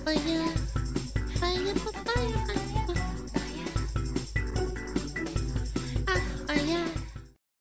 fire, fire, fire, fire.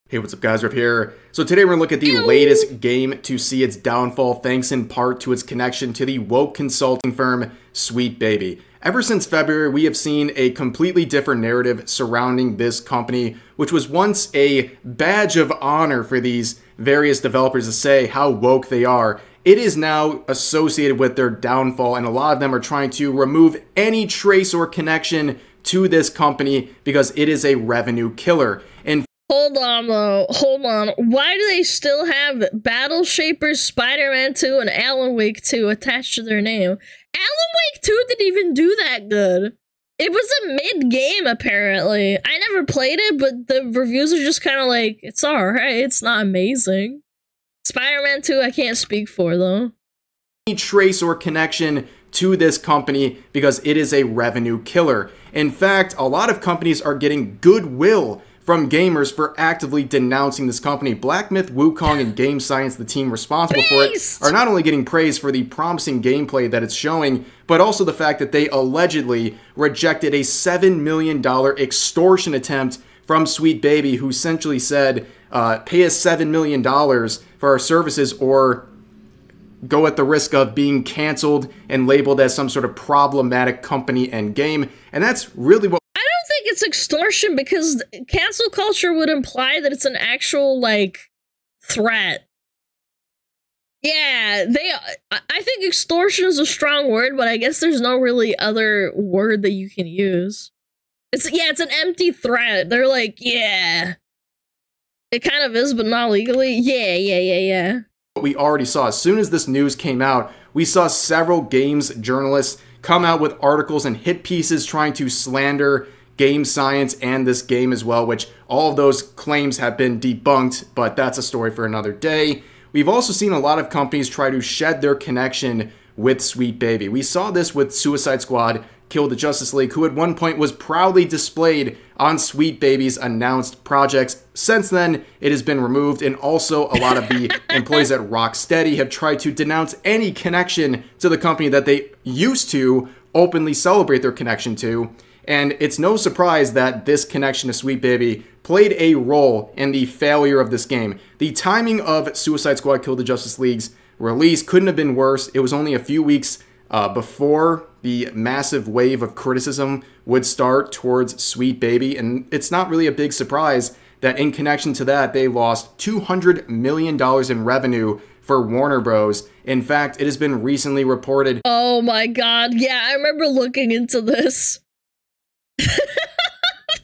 Hey, what's up guys, Riff here. So today we're going to look at the latest game to see its downfall thanks in part to its connection to the woke consulting firm Sweet Baby. Ever since February, we have seen a completely different narrative surrounding this company, which was once a badge of honor for these various developers to say how woke they are. It is now associated with their downfall, and a lot of them are trying to remove any trace or connection to this company because it is a revenue killer. And hold on though, hold on. Why do they still have Battle Shapers, Spider-Man 2, and Alan Wake 2 attached to their name? Alan Wake 2 didn't even do that good. It was a mid-game, apparently. I never played it, but the reviews are just kind of like, it's alright, it's not amazing. Spider-Man 2, I can't speak for, though. Any trace or connection to this company because it is a revenue killer. In fact, a lot of companies are getting goodwill from gamers for actively denouncing this company. Black Myth Wukong and Game Science, the team responsible for it, are not only getting praise for the promising gameplay that it's showing, but also the fact that they allegedly rejected a $7 million extortion attempt from Sweet Baby, who essentially said, pay us $7 million for our services or go at the risk of being canceled and labeled as some sort of problematic company and game. And that's really what It's extortion because cancel culture would imply that it's an actual, like, threat. Yeah, I think extortion is a strong word, but I guess there's no really other word that you can use. It's an empty threat. They're like, yeah. It kind of is, but not legally. Yeah. We already saw. As soon as this news came out, we saw several games journalists come out with articles and hit pieces trying to slander Game Science and this game as well, which all of those claims have been debunked, but that's a story for another day. We've also seen a lot of companies try to shed their connection with Sweet Baby. We saw this with Suicide Squad Kill the Justice League, who at one point was proudly displayed on Sweet Baby's announced projects. Since then, it has been removed, and also a lot of the employees at Rocksteady have tried to denounce any connection to the company that they used to openly celebrate their connection to. And it's no surprise that this connection to Sweet Baby played a role in the failure of this game. The timing of Suicide Squad Kill the Justice League's release couldn't have been worse. It was only a few weeks before the massive wave of criticism would start towards Sweet Baby, and it's not really a big surprise that in connection to that, they lost $200 million in revenue for Warner Bros. In fact, it has been recently reported. Oh my god, yeah, I remember looking into this.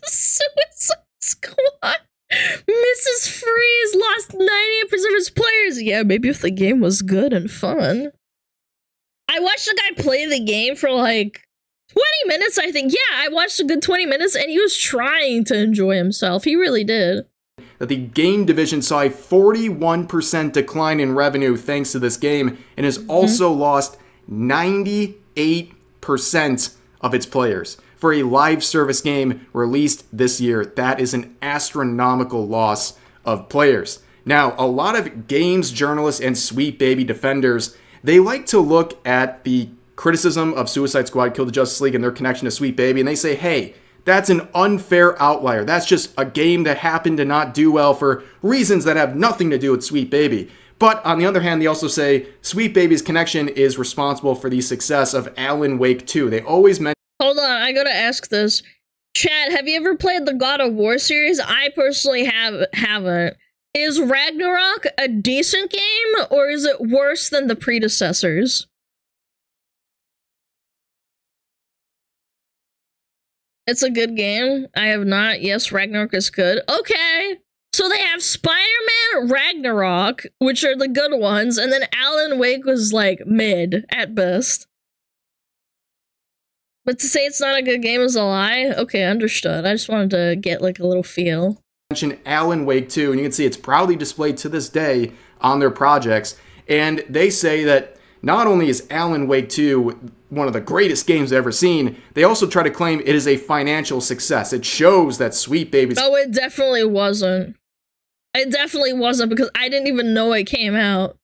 Suicide Squad. Mrs. Freeze lost 98% of its players. Yeah, maybe if the game was good and fun. I watched a guy play the game for like 20 minutes, I think. Yeah, I watched a good 20 minutes and he was trying to enjoy himself. He really did. That the game division saw a 41% decline in revenue thanks to this game and has also lost 98% of its players. For a live service game released this year, that is an astronomical loss of players. Now, a lot of games journalists and Sweet Baby defenders, they like to look at the criticism of Suicide Squad Kill the Justice League and their connection to Sweet Baby, and they say, hey, that's an unfair outlier. That's just a game that happened to not do well for reasons that have nothing to do with Sweet Baby. But on the other hand, they also say Sweet Baby's connection is responsible for the success of Alan Wake 2. They always mention. Hold on, I gotta ask this. Chad, have you ever played the God of War series? I personally haven't. Is Ragnarok a decent game, or is it worse than the predecessors? It's a good game. I have not. Yes, Ragnarok is good. Okay. So they have Spider-Man, Ragnarok, which are the good ones, and then Alan Wake was like mid at best. But to say it's not a good game is a lie? Okay, understood. I just wanted to get like a little feel. Mention Alan Wake 2, and you can see it's proudly displayed to this day on their projects. And they say that not only is Alan Wake 2 one of the greatest games I've ever seen, they also try to claim it is a financial success. It shows that Sweet Baby's— Oh, it definitely wasn't. It definitely wasn't because I didn't even know it came out.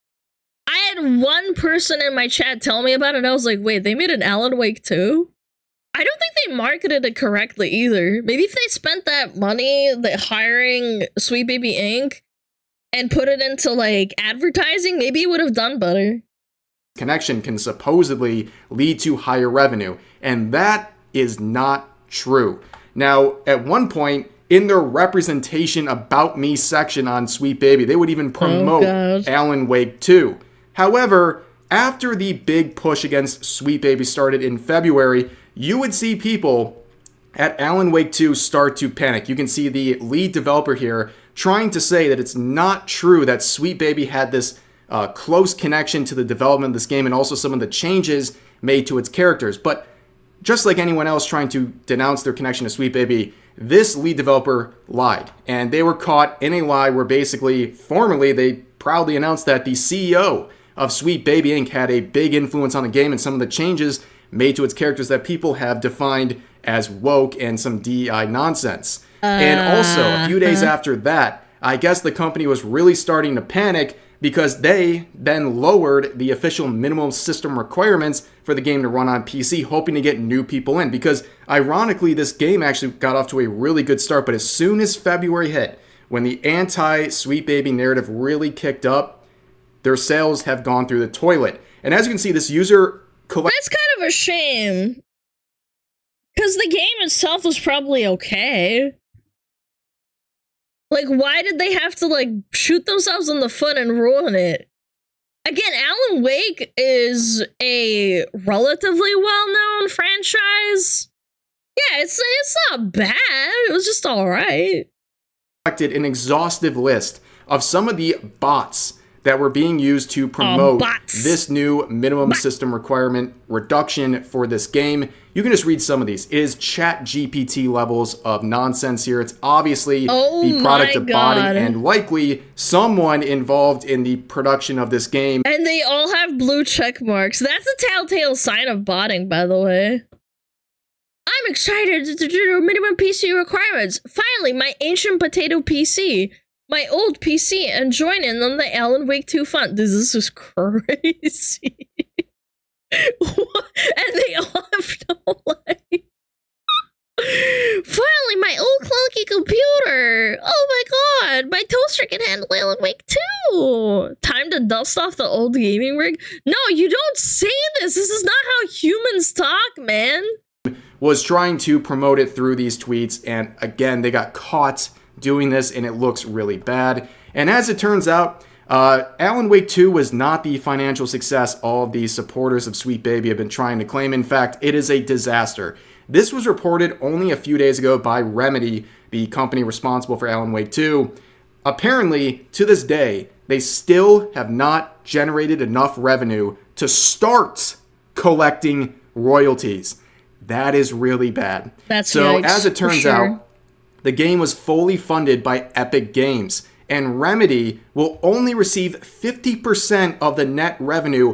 I had one person in my chat tell me about it, and I was like, wait, they made an Alan Wake 2? I don't think they marketed it correctly either. Maybe if they spent that money, hiring Sweet Baby Inc., and put it into, like, advertising, maybe it would have done better. Connection can supposedly lead to higher revenue, and that is not true. Now, at one point, in their representation about me section on Sweet Baby, they would even promote Alan Wake 2. However, after the big push against Sweet Baby started in February, you would see people at Alan Wake 2 start to panic. You can see the lead developer here trying to say that it's not true that Sweet Baby had this close connection to the development of this game and also some of the changes made to its characters. But just like anyone else trying to denounce their connection to Sweet Baby, this lead developer lied. And they were caught in a lie where basically, formally, they proudly announced that the CEO of Sweet Baby Inc. had a big influence on the game and some of the changes made to its characters that people have defined as woke and some DEI nonsense. And also, a few days after that, I guess the company was really starting to panic because they then lowered the official minimum system requirements for the game to run on PC, hoping to get new people in. Because, ironically, this game actually got off to a really good start, but as soon as February hit, when the anti-Sweet Baby narrative really kicked up, their sales have gone through the toilet. And as you can see, this user... That's kind of a shame. Because the game itself was probably okay. Like, why did they have to, like, shoot themselves in the foot and ruin it? Again, Alan Wake is a relatively well-known franchise. Yeah, it's not bad. It was just alright. An exhaustive list of some of the bots that were being used to promote this new minimum system requirement reduction for this game. You can just read some of these. It is ChatGPT levels of nonsense here. It's obviously the product of botting and likely someone involved in the production of this game. And they all have blue check marks. That's a telltale sign of botting, by the way. I'm excited to do minimum PC requirements. Finally, my ancient potato PC. My old PC and join in on the Alan Wake 2 fun. This is just crazy. And they all have no life. Finally, my old clunky computer. Oh my god, my toaster can handle Alan Wake 2. Time to dust off the old gaming rig. No, you don't say this. This is not how humans talk, man. Was trying to promote it through these tweets, and again, they got caught doing this, and it looks really bad. And as it turns out, Alan Wake 2 was not the financial success all of the supporters of Sweet Baby have been trying to claim. In fact, it is a disaster. This was reported only a few days ago by Remedy, the company responsible for Alan Wake 2. Apparently, to this day, they still have not generated enough revenue to start collecting royalties. That is really bad. That's so, yikes, as it turns out, the game was fully funded by Epic Games, and Remedy will only receive 50% of the net revenue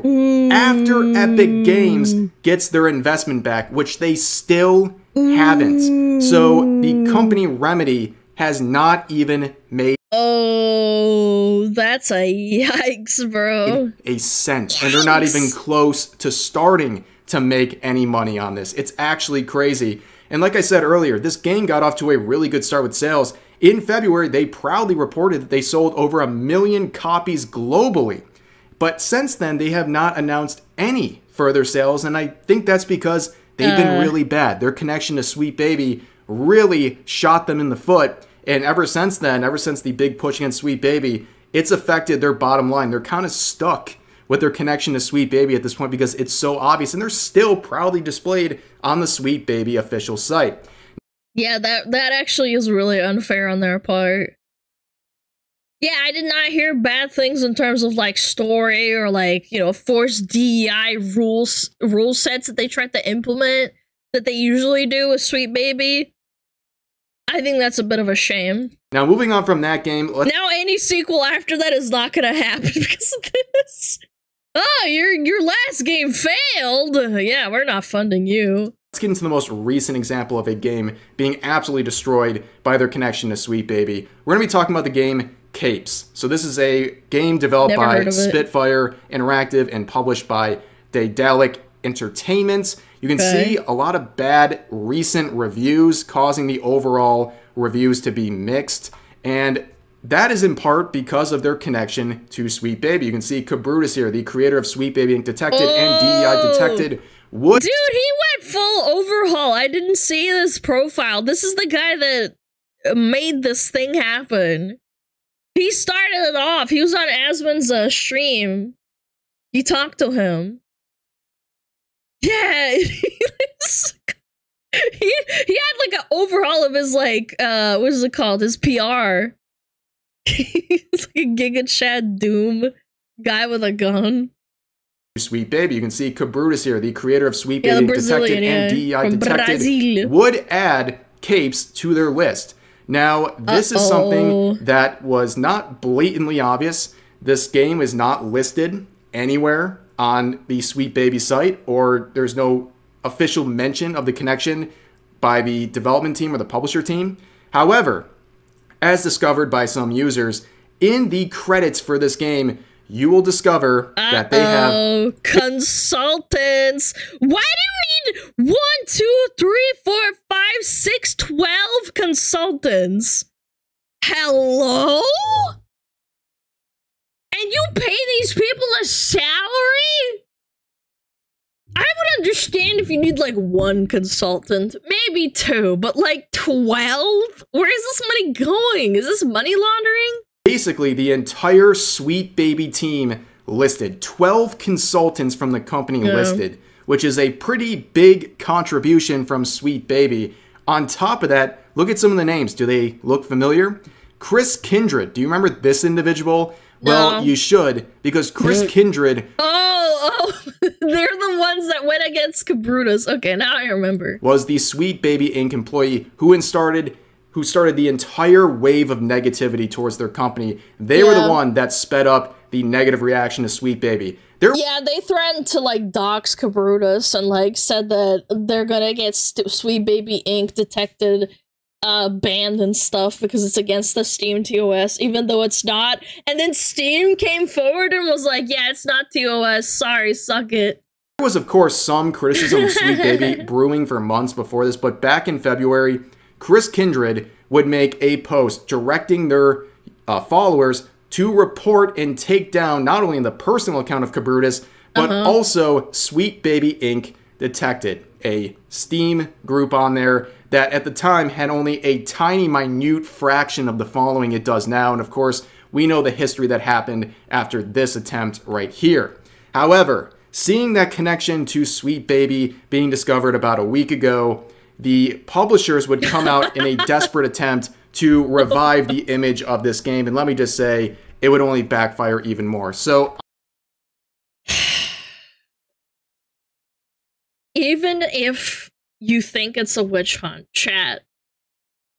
after Epic Games gets their investment back, which they still haven't. So the company Remedy has not even made that's a yikes, bro. A cent, and they're not even close to starting to make any money on this. It's actually crazy. And like I said earlier, this game got off to a really good start with sales. In February, they proudly reported that they sold over 1 million copies globally. But since then, they have not announced any further sales, and I think that's because they've been really bad. Their connection to Sweet Baby really shot them in the foot, and ever since then, ever since the big push against Sweet Baby, it's affected their bottom line. They're kind of stuck with their connection to Sweet Baby at this point because it's so obvious, and they're still proudly displayed on the Sweet Baby official site. Yeah, that actually is really unfair on their part. Yeah, I did not hear bad things in terms of, like, story or, like, you know, forced DEI rule sets that they tried to implement that they usually do with Sweet Baby. I think that's a bit of a shame. Now, moving on from that game... Now any sequel after that is not gonna happen because of this. Oh, your last game failed! Yeah, we're not funding you. Let's get into the most recent example of a game being absolutely destroyed by their connection to Sweet Baby. We're going to be talking about the game Capes. So this is a game developed Never by heard of it. Spitfire Interactive and published by Daedalic Entertainment. You can see a lot of bad recent reviews, causing the overall reviews to be mixed. And that is in part because of their connection to Sweet Baby. You can see Kabrutus here, the creator of Sweet Baby Inc. Detected and DEI Detected. Would Dude, he went full overhaul. I didn't see this profile. This is the guy that made this thing happen. He started it off. He was on Asmon's stream. He talked to him. Yeah, he had like an overhaul of his like what is it called? His PR. He's like a Giga Chad Doom guy with a gun. Sweet Baby. You can see Kabrutus here, the creator of Sweet Baby the Detected Brazilian, and DEI from Detected, Brazil. would add capes to their list. Now, this is something that was not blatantly obvious. This game is not listed anywhere on the Sweet Baby site, or there's no official mention of the connection by the development team or the publisher team. However, as discovered by some users, in the credits for this game, you will discover that they have consultants. Why do you need 1, 2, 3, 4, 5, 6, 12 consultants? Hello? And you pay these people a salary? I would understand if you need like 1 consultant, maybe 2, but like 12? Where is this money going? Is this money laundering? Basically, the entire Sweet Baby team listed, 12 consultants from the company listed, which is a pretty big contribution from Sweet Baby. On top of that, look at some of the names. Do they look familiar? Chris Kindred. Do you remember this individual? No. Well, you should, because Chris Kindred... Oh, they're the ones that went against Kabrutus. Okay, now I remember. ...was the Sweet Baby Inc. employee who started the entire wave of negativity towards their company. They were the one that sped up the negative reaction to Sweet Baby. Yeah, they threatened to like dox Kabrutus and like said that they're gonna get Sweet Baby Inc. detected, banned and stuff because it's against the Steam TOS, even though it's not. And then Steam came forward and was like, yeah, it's not TOS, sorry, suck it. There was, of course, some criticism of Sweet Baby brewing for months before this, but back in February, Chris Kindred would make a post directing their followers to report and take down not only the personal account of Kabrutus, but also Sweet Baby Inc. Detected, a Steam group on there that at the time had only a tiny, minute fraction of the following it does now. And of course, we know the history that happened after this attempt right here. However, seeing that connection to Sweet Baby being discovered about a week ago, the publishers would come out in a desperate attempt to revive the image of this game. And let me just say, it would only backfire even more. So, even if you think it's a witch hunt, chat,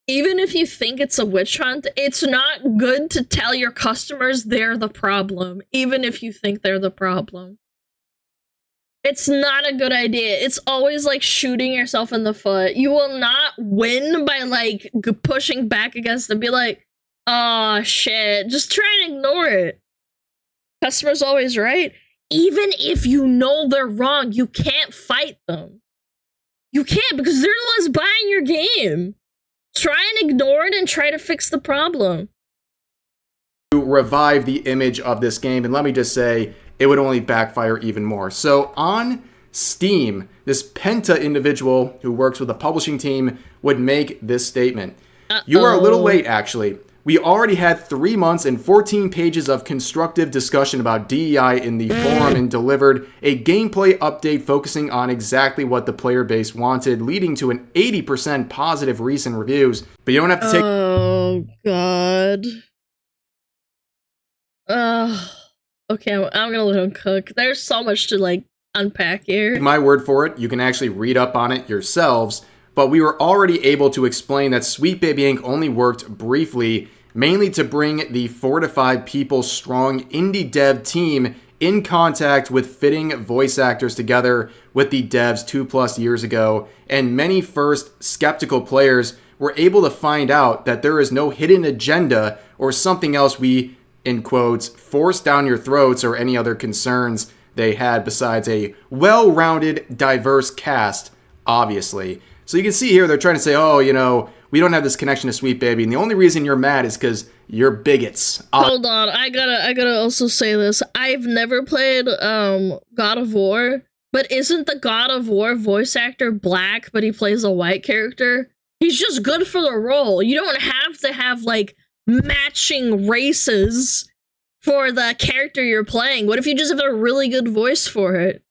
even if you think it's a witch hunt, it's not good to tell your customers they're the problem, even if you think they're the problem. It's not a good idea. It's always like shooting yourself in the foot. You will not win by like pushing back against them. Be like, oh shit, just try and ignore it. Customer's always right. Even if you know they're wrong, you can't fight them. You can't, because they're the ones buying your game. Try and ignore it and try to fix the problem. To revive the image of this game, and let me just say, it would only backfire even more. So on Steam, this Penta individual who works with the publishing team would make this statement. You are a little late, actually. We already had 3 months and 14 pages of constructive discussion about DEI in the forum and delivered a gameplay update focusing on exactly what the player base wanted, leading to an 80% positive recent reviews. But you don't have to take... Oh, God. Okay, I'm gonna let him cook. There's so much to, like, unpack here. My word for it, you can actually read up on it yourselves, but we were already able to explain that Sweet Baby Inc. only worked briefly, mainly to bring the 4 to 5 people strong indie dev team in contact with fitting voice actors together with the devs 2+ years ago, and many first skeptical players were able to find out that there is no hidden agenda or something else we, in quotes, force down your throats, or any other concerns they had besides a well-rounded, diverse cast, obviously. So you can see here they're trying to say, oh, you know, we don't have this connection to Sweet Baby, and the only reason you're mad is because you're bigots. Hold on, I gotta also say this. I've never played God of War, but isn't the God of War voice actor black, but he plays a white character? He's just good for the role. You don't have to have, like, matching races for the character you're playing. What if you just have a really good voice for it?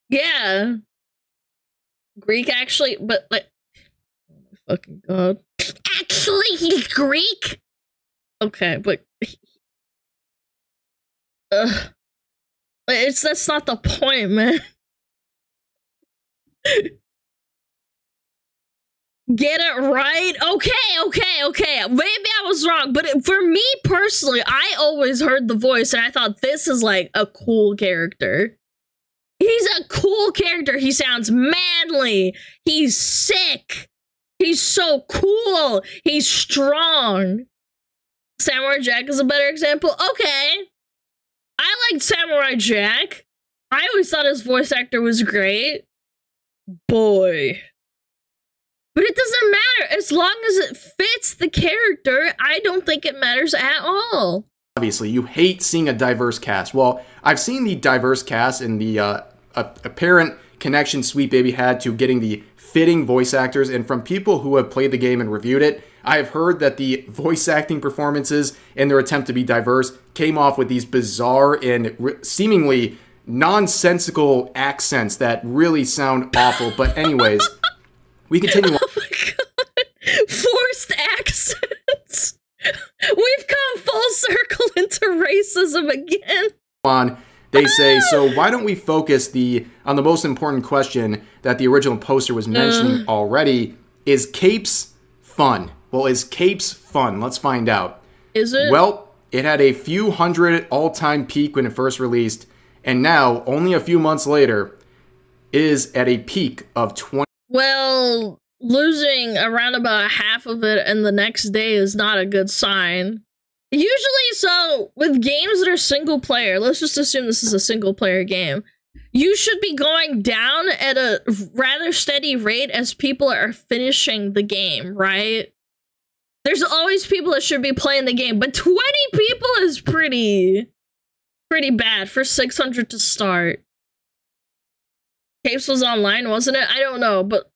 Yeah. Greek, actually, but, like, oh my fucking god. Actually, he's Greek? Okay, but... that's not the point, man. Get it right? Okay. Maybe I was wrong, but for me personally, I always heard the voice and I thought this is like a cool character. He's a cool character. He sounds manly. He's sick. He's so cool. He's strong. Samurai Jack is a better example. Okay. I liked Samurai Jack. I always thought his voice actor was great. Boy. But it doesn't matter. As long as it fits the character, I don't think it matters at all. Obviously, you hate seeing a diverse cast. Well, I've seen the diverse cast and the apparent connection Sweet Baby had to getting the fitting voice actors. And from people who have played the game and reviewed it, I have heard that the voice acting performances in their attempt to be diverse came off with these bizarre and seemingly nonsensical accents that really sound awful. But anyways, we continue on. Oh my god. Forced accents. We've come full circle into racism again. They say, so why don't we focus on the most important question that the original poster was mentioning already? Is capes fun? Well, is capes fun? Let's find out. Is it? Well, it had a few hundred all-time peak when it first released, and now, only a few months later, is at a peak of 20. Well, losing around about half of it and the next day is not a good sign. Usually, so, with games that are single player, let's just assume this is a single player game, you should be going down at a rather steady rate as people are finishing the game, right? There's always people that should be playing the game, but 20 people is pretty bad for 600 to start. Capes was online, wasn't it? I don't know, but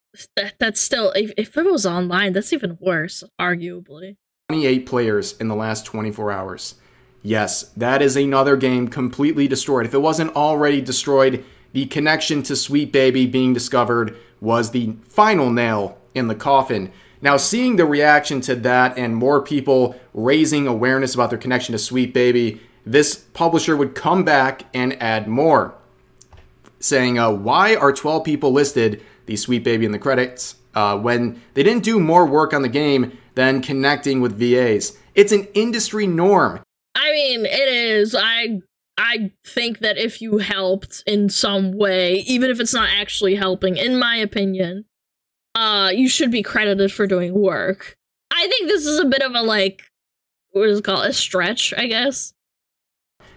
that's still, if it was online, that's even worse, arguably. 28 players in the last 24 hours. Yes, that is another game completely destroyed. If it wasn't already destroyed, the connection to Sweet Baby being discovered was the final nail in the coffin. Now, seeing the reaction to that and more people raising awareness about their connection to Sweet Baby, this publisher would come back and add more, saying, why are 12 people listed, the Sweet Baby in the credits, when they didn't do more work on the game than connecting with VAs? It's an industry norm. I mean, it is. I think that if you helped in some way, even if it's not actually helping, in my opinion, you should be credited for doing work. I think this is a bit of a, like, what is it called? A stretch, I guess.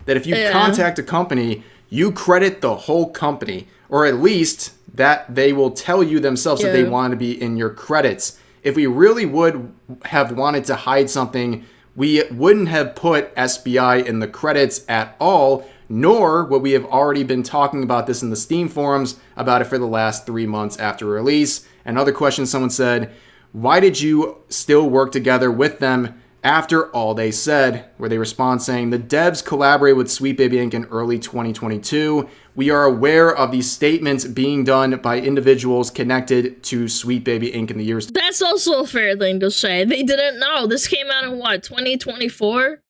That if you contact a company, you credit the whole company, or at least that they will tell you themselves that they want to be in your credits. If we really would have wanted to hide something, we wouldn't have put SBI in the credits at all, nor would we have already been talking about this in the Steam forums about it for the last 3 months after release. Another question someone said, why did you still work together with them after all they said? Where they respond saying, the devs collaborated with Sweet Baby Inc. in early 2022. We are aware of these statements being done by individuals connected to Sweet Baby Inc. in the years. That's also a fair thing to say. They didn't know. This came out in what, 2024?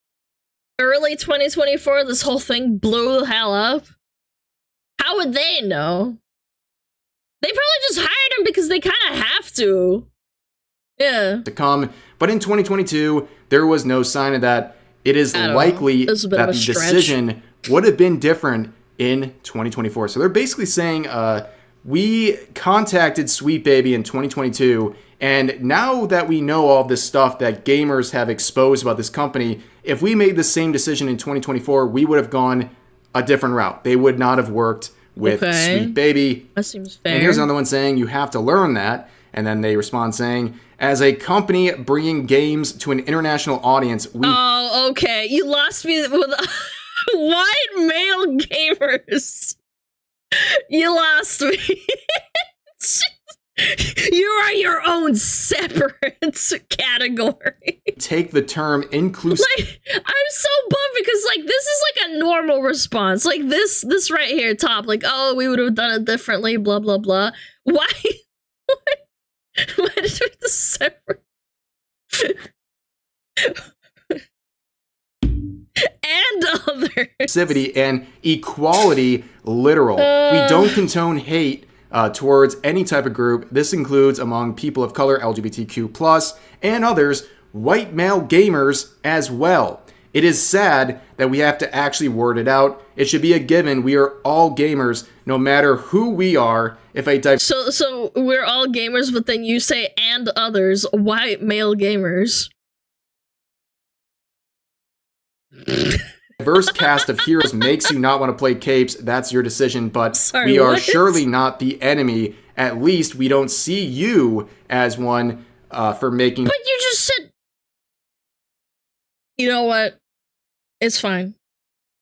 Early 2024, this whole thing blew the hell up. How would they know? They probably just hired him because they kind of have to. Yeah. To come. But in 2022, there was no sign of that. It is likely that the decision would have been different in 2024. So they're basically saying, we contacted Sweet Baby in 2022 And now that we know all this stuff that gamers have exposed about this company, if we made the same decision in 2024, we would have gone a different route. They would not have worked with Sweet Baby. That seems fair. And here's another one saying, you have to learn that. And then they respond saying, as a company bringing games to an international audience, we... Oh, okay. You lost me with white male gamers. You lost me. You are your own separate category. Take the term inclusive. Like, I'm so bummed because like this is like a normal response. Like this right here, top. Like, oh, we would have done it differently. Blah blah blah. Why? Why did we have to separate? And others. And equality, literal. We don't condone hate towards any type of group. This includes among people of color, LGBTQ+, and others, white male gamers as well. It is sad that we have to actually word it out. It should be a given. We are all gamers, no matter who we are. If a so we're all gamers, but then you say and others, white male gamers. diverse cast of heroes makes you not want to play capes, that's your decision, but Sorry, we are what? surely not the enemy. At least we don't see you as one for making... But you just said... You know what? It's fine.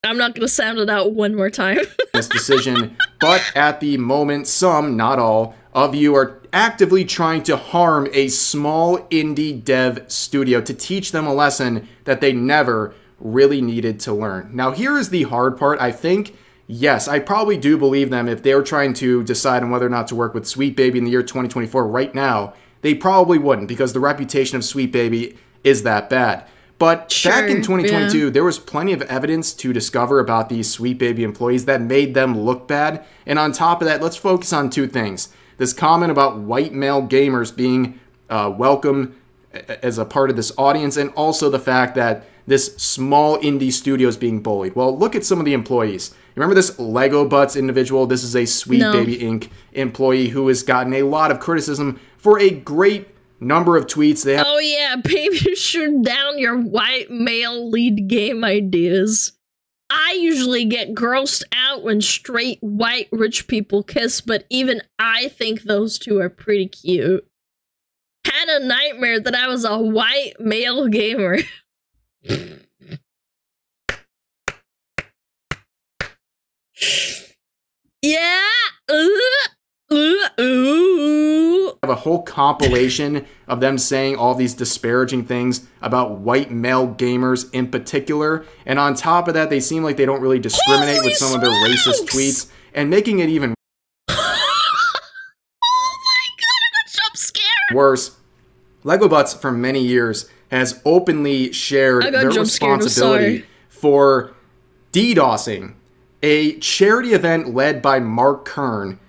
I'm not going to sound it out one more time. this decision, but at the moment, some, not all, of you are actively trying to harm a small indie dev studio to teach them a lesson that they never really needed to learn. Now, here is the hard part. I think, yes, I probably do believe them if they were trying to decide on whether or not to work with Sweet Baby in the year 2024 right now. They probably wouldn't, because the reputation of Sweet Baby is that bad. But back in 2022, there was plenty of evidence to discover about these Sweet Baby employees that made them look bad. And on top of that, let's focus on two things. This comment about white male gamers being welcome as a part of this audience, and also the fact that this small indie studio is being bullied. Well, look at some of the employees. Remember this Lego Butts individual? This is a Sweet Baby Inc. employee who has gotten a lot of criticism for a great number of tweets. They have oh yeah, baby, shoot down your white male lead game ideas. I usually get grossed out when straight white rich people kiss, but even I think those two are pretty cute. Had a nightmare that I was a white male gamer. Yeah. Have a whole compilation of them saying all these disparaging things about white male gamers in particular, and on top of that, they seem like they don't really discriminate Holy with some of their racist tweets, and making it even oh my god, I got jump scared. worse. Lego Butts for many years has openly shared their responsibility for DDoSing a charity event led by Mark Kern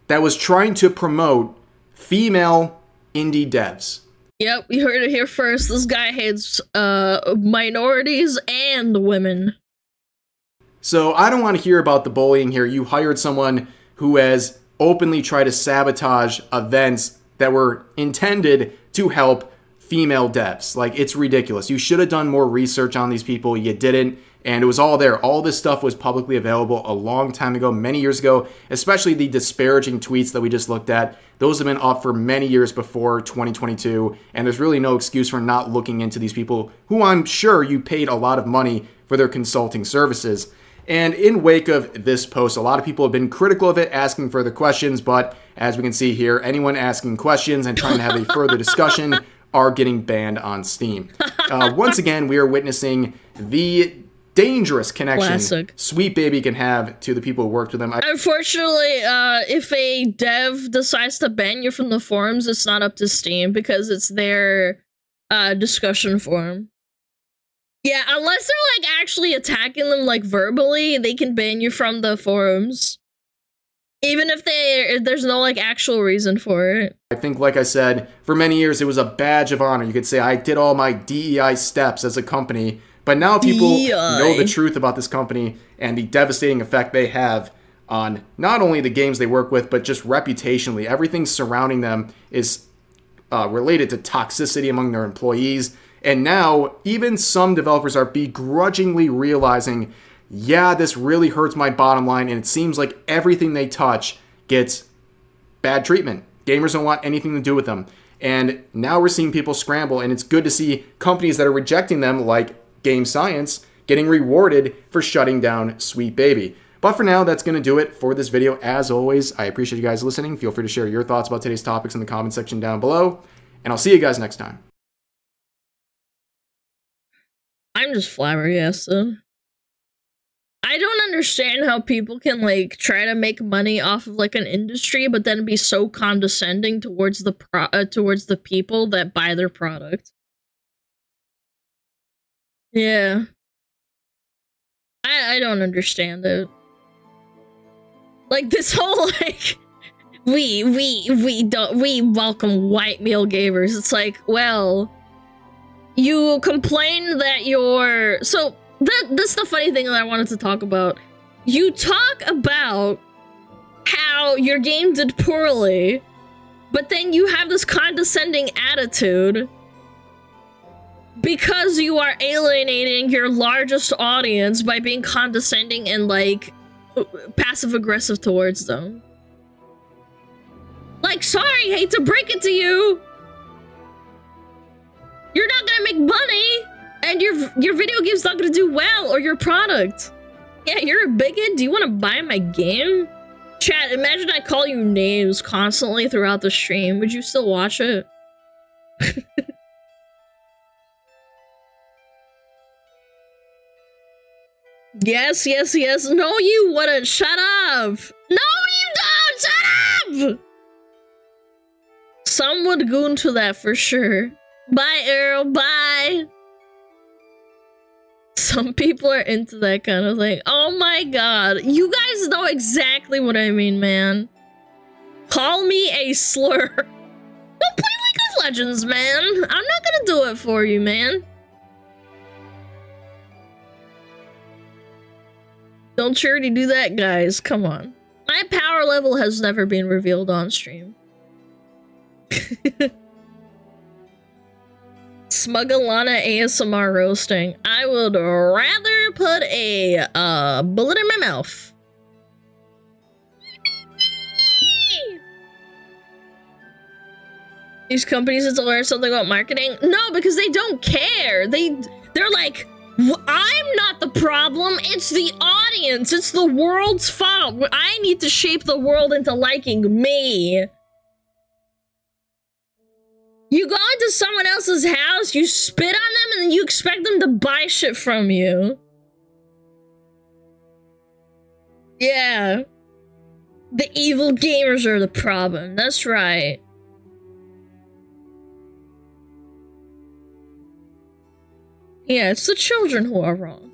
that was trying to promote female indie devs. Yep, you heard it here first. This guy hates minorities and women. So I don't want to hear about the bullying here. You hired someone who has openly tried to sabotage events that were intended to help female devs. Like, it's ridiculous. You should have done more research on these people. You didn't. And it was all there. All this stuff was publicly available a long time ago, many years ago, especially the disparaging tweets that we just looked at. Those have been up for many years before 2022, and there's really no excuse for not looking into these people who I'm sure you paid a lot of money for their consulting services. And in wake of this post, a lot of people have been critical of it, asking further questions, but as we can see here, anyone asking questions and trying to have a further discussion are getting banned on Steam. Once again, we are witnessing the dangerous connection Sweet Baby can have to the people who worked with them. Unfortunately, if a dev decides to ban you from the forums, it's not up to Steam because it's their discussion forum. Yeah, unless they're like actually attacking them like verbally, they can ban you from the forums. Even if there's no like actual reason for it. I think, like I said, for many years it was a badge of honor. You could say I did all my DEI steps as a company. But now people know the truth about this company and the devastating effect they have on not only the games they work with, but just reputationally. Everything surrounding them is related to toxicity among their employees. And now, even some developers are begrudgingly realizing, yeah, this really hurts my bottom line, and it seems like everything they touch gets bad treatment. Gamers don't want anything to do with them. And now we're seeing people scramble, and it's good to see companies that are rejecting them, like Game Science, getting rewarded for shutting down Sweet Baby. But for now, that's going to do it for this video. As always, I appreciate you guys listening. Feel free to share your thoughts about today's topics in the comment section down below, and I'll see you guys next time. I'm just flabbergasted. I don't understand how people can, like, try to make money off of, like, an industry, but then be so condescending towards the people that buy their product. Yeah. I don't understand it. Like, this whole, like, we welcome white male gamers. It's like, well, you complain that you're... So, that's the funny thing that I wanted to talk about. You talk about how your game did poorly, but then you have this condescending attitude because you are alienating your largest audience by being condescending and, like, passive-aggressive towards them. Like, sorry, hate to break it to you, you're not gonna make money, and your video game's not gonna do well, or your product. Yeah, you're a bigot? Do you want to buy my game? Chat, imagine I call you names constantly throughout the stream. Would you still watch it? Yes, yes, yes. No, you wouldn't. Shut up. No, you don't. Shut up. Some would go into that for sure. Bye, Earl. Bye. Some people are into that kind of thing. Oh my god. You guys know exactly what I mean, man. Call me a slur. Don't play League of Legends, man. I'm not gonna do it for you, man. Don't charity do that, guys. Come on. My power level has never been revealed on stream. Smuggalana ASMR roasting. I would rather put a bullet in my mouth. These companies need to learn something about marketing. No, because they don't care. They're like, I'm not the problem. It's the audience. It's the world's fault. I need to shape the world into liking me. You go into someone else's house, you spit on them, and then you expect them to buy shit from you. Yeah. The evil gamers are the problem. That's right. Yeah, it's the children who are wrong.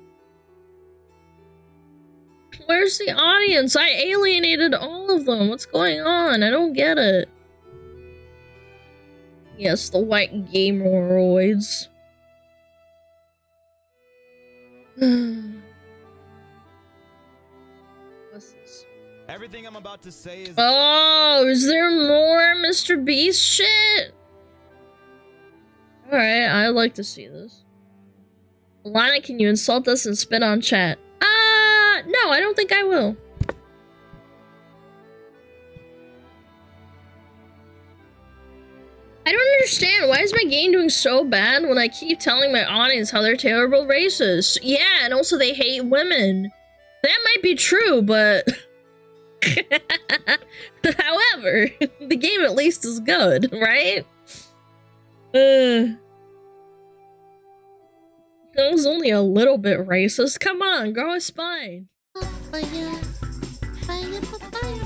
Where's the audience? I alienated all of them. What's going on? I don't get it. Yes, the white gameroids. What's this? Everything I'm about to say is... Oh, is there more Mr. Beast shit? Alright, I'd like to see this. Lana, can you insult us and spit on chat? No, I don't think I will. I don't understand. Why is my game doing so bad when I keep telling my audience how they're terrible racists? Yeah, and also they hate women. That might be true, but... However, the game at least is good, right? That was only a little bit racist. Come on, grow a spine. Fire, fire, fire.